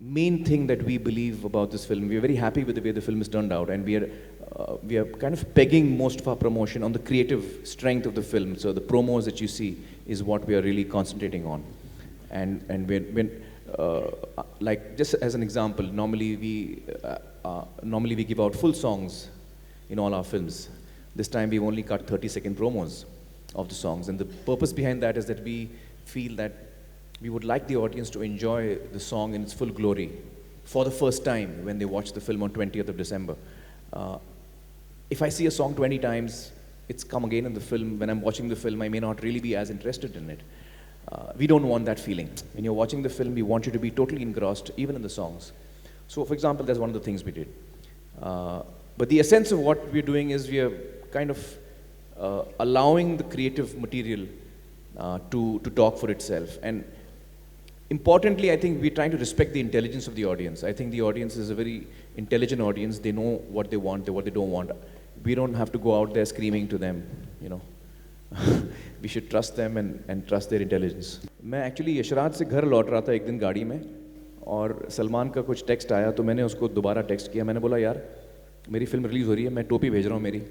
main thing that we believe about this film. We are very happy with the way the film has turned out, and we are kind of pegging most of our promotion on the creative strength of the film. So the promos that you see is what we are really concentrating on. And when like just as an example, normally we give out full songs in all our films. This time we've only cut 30-second promos of the songs, and the purpose behind that is that we feel that we would like the audience to enjoy the song in its full glory for the first time when they watch the film on 20th of December. If I see a song 20 times, it's come again in the film. When I'm watching the film, I may not really be as interested in it. We don't want that feeling. When you're watching the film, we want you to be totally engrossed, even in the songs. So, for example, that's one of the things we did. But the essence of what we're doing is we are kind of allowing the creative material to talk for itself. And importantly, I think we're trying to respect the intelligence of the audience. I think the audience is a very intelligent audience. They know what they want, what they don't want. We don't have to go out there screaming to them, you know. We should trust them and trust their intelligence. मैं actually Yashraj से घर लौट रहा था एक दिन गाड़ी में, और सलमान का कुछ टेक्स्ट आया, तो मैंने उसको दोबारा टेक्स्ट किया. मैंने बोला, यार मेरी फिल्म रिलीज़ हो रही है, मैं टोपी भेज रहा हूँ मेरी,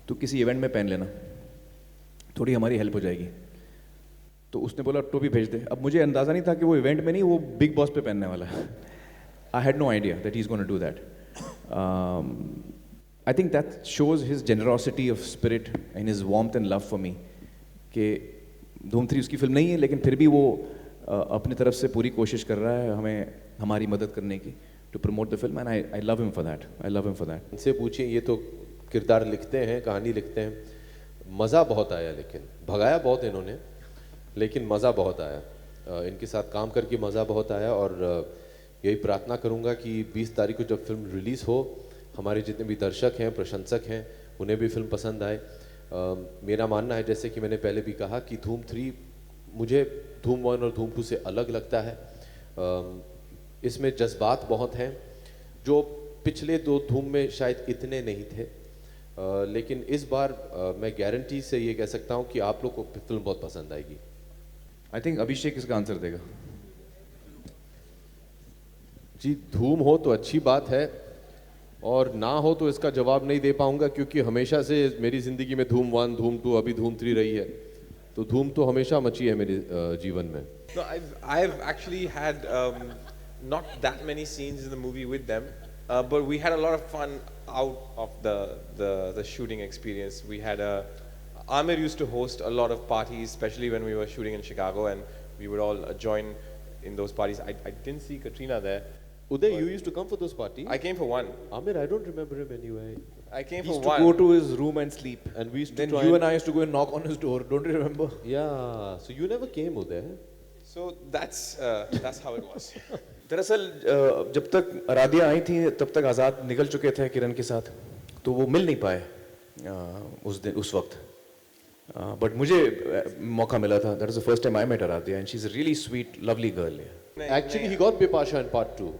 तो किसी इवेंट में पहन लेना, थोड़ी हमारी हेल्प हो जाएगी. तो उसने बोला टोपी भेज दे. अब मुझे अंदाज़ा नहीं था कि वो इवेंट में नहीं, वो बिग बॉस पे पहनने वाला है. I had no idea that he is gonna do that. I think that shows his generosity of spirit and his warmth and love for me. कि धूम 3 उसकी फिल्म नहीं है, लेकिन फिर भी वो अपनी तरफ से पूरी कोशिश कर रहा है हमें हमारी मदद करने की, to promote the film, and I love him for that. I love him for that. इनसे पूछिए, ये तो किरदार लिखते हैं, कहानी लिखते हैं. मज़ा बहुत आया, लेकिन भगाया बहुत इन्होंने, लेकिन मज़ा बहुत आया. इनके साथ काम करके मज़ा बहुत आया, और यही प्रार्थना करूँगा कि 20 तारीख को जब फिल्म रिलीज़ हो, हमारे जितने भी दर्शक हैं, प्रशंसक हैं, उन्हें भी फिल्म पसंद आए. मेरा मानना है, जैसे कि मैंने पहले भी कहा, कि धूम 3 मुझे धूम 1 और धूम 2 से अलग लगता है. इसमें जज्बात बहुत हैं जो पिछले 2 धूम में शायद इतने नहीं थे, लेकिन इस बार मैं गारंटी से ये कह सकता हूँ कि आप लोग को फिल्म बहुत पसंद आएगी. आई थिंक अभिषेक इसका आंसर देगा. जी, धूम हो तो अच्छी बात है, और ना हो तो इसका जवाब नहीं दे पाऊंगा, क्योंकि हमेशा से मेरी ज़िंदगी में धूम 1, धूम 2, अभी धूम 3 रही है, तो धूम तो हमेशा मची है मेरे जीवन में. No, I've actually had not that many scenes in the movie with them, but we had a lot of fun out of the shooting experience. We had Amir used to host a lot of parties, especially when we were shooting in Chicago, and we would all join in those parties. I didn't see Katrina there. Uday, you used to come for those parties? I came for one. Amir, I don't remember him anyway. I came He for used one. to go to his room and sleep, And we used to then try you and I used to go and knock on his door. Don't you remember? Yeah, so you never came, Uday. So that's how it was. दरअसल जब तक राधिया आई थी तब तक आज़ाद निकल चुके थे किरण के साथ, तो वो मिल नहीं पाए उस वक्त. बट मुझे मौका मिला था. That was the first time I met Radhya, and she's a really sweet, lovely girl. Actually, he got Bipasha in part 2.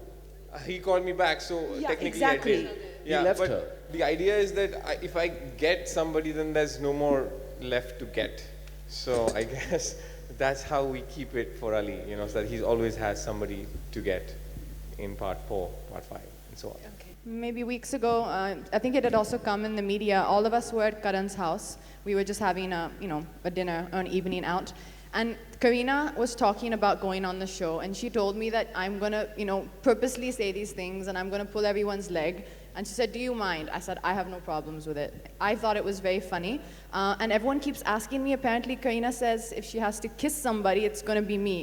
He called me back, so Yeah, technically exactly. I did. He Yeah, left but her. the idea is that if I get somebody, then there's no more left to get. So I guess that's how we keep it for Ali, you know, so that he always has somebody to get in part 4, part 5, and so on. Maybe weeks ago, I think it had also come in the media. All of us were at Karan's house. We were just having a dinner, an evening out. And Karina was talking about going on the show, and she told me that I'm gonna, purposely say these things, and I'm gonna pull everyone's leg. And she said, "Do you mind?" I said, "I have no problems with it." I thought it was very funny, and everyone keeps asking me. Apparently, Karina says if she has to kiss somebody, it's gonna be me.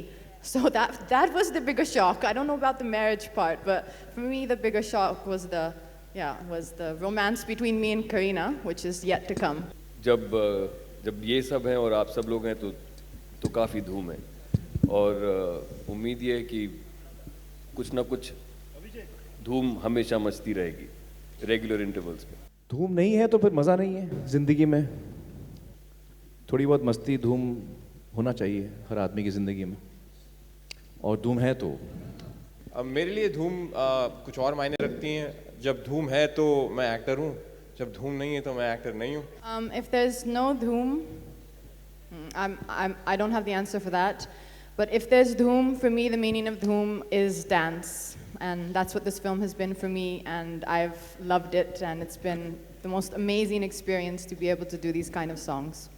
So that was the bigger shock. I don't know about the marriage part, but for me, the bigger shock was the romance between me and Karina, which is yet to come. जब ये सब हैं और आप सब लोग हैं, तो काफ़ी धूम है, और उम्मीद ये है कि कुछ ना कुछ धूम हमेशा मचती रहेगी रेगुलर इंटरवल्स में. धूम नहीं है तो फिर मज़ा नहीं है ज़िंदगी में. थोड़ी बहुत मस्ती धूम होना चाहिए हर आदमी की ज़िंदगी में, और धूम है तो मेरे लिए धूम कुछ और मायने रखती हैं. जब धूम है तो मैं एक्टर हूँ, जब धूम नहीं है तो मैं एक्टर नहीं हूँ. If there's no Dhoom, I don't have the answer for that. But if there's Dhoom, for me, the meaning of Dhoom is dance. And that's what this film has been for me, and I've loved it, and it's been the most amazing experience to be able to do these kind of songs.